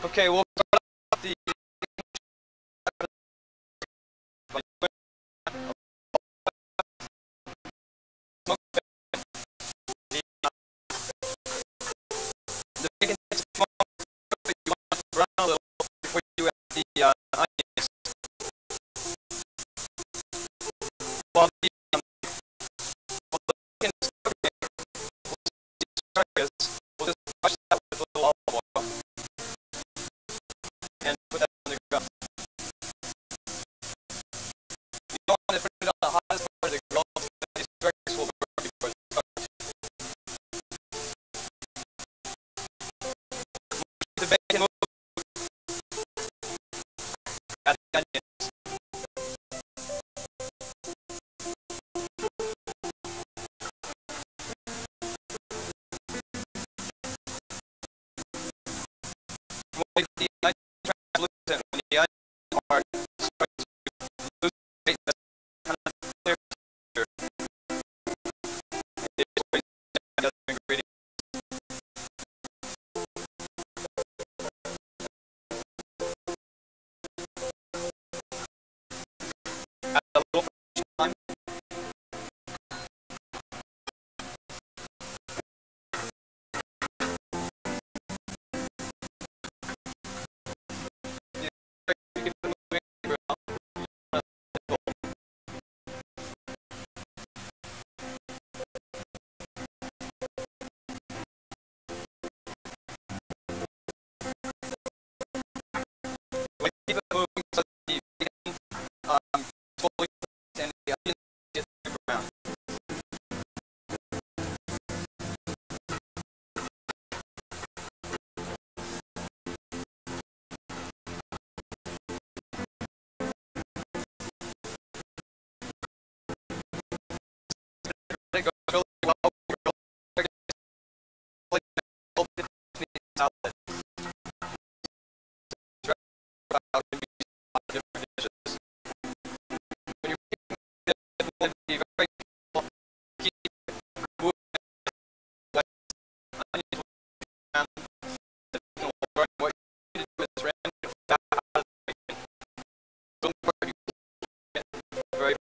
Okay, we'll start off the bacon takes a moment, but you want it to brown a little before you add the onions. While the bacon is cooking, we'll see the asparagus. We'll just wash that with a little olive oil and put that on the grill. You don't want to put it on the hottest part of the grill so that the asparagus will burn before it's cooked. The bacon will add the onions. When the onions translucent, when the onions are starting to lose weight, that's kind of clear texture. There's the other ingredients. Add a little fresh thyme. You can put it in the grill. We keep it moving so the bacon slowly cooks and the onions get super brown. It goes really well with your asparagus, like a little bit of salad. Can be a lot of different dishes. When you're making it, you want to be very careful. Keep moving like onions will be brown. The bacon will burn. What you need to do is ram your fat out of the bacon. Don't worry, you get very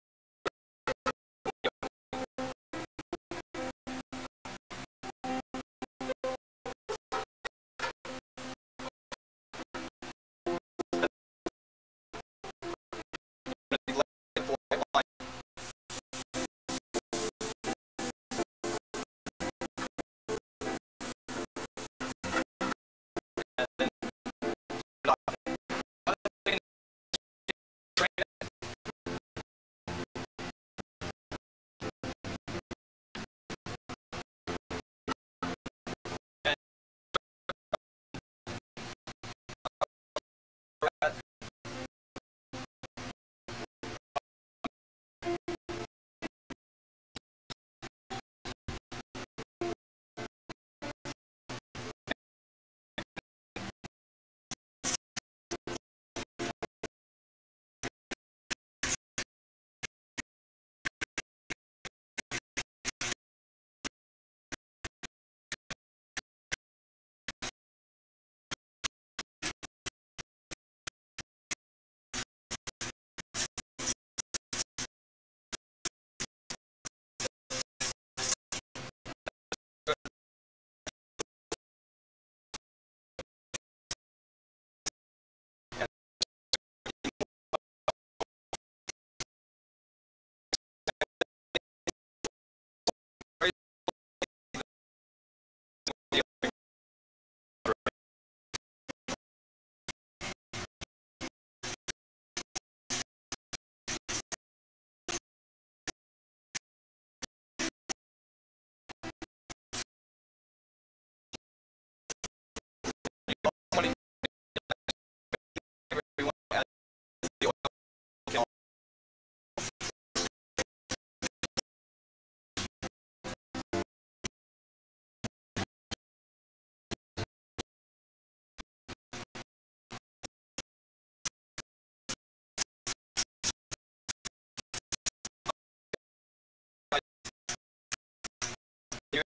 You're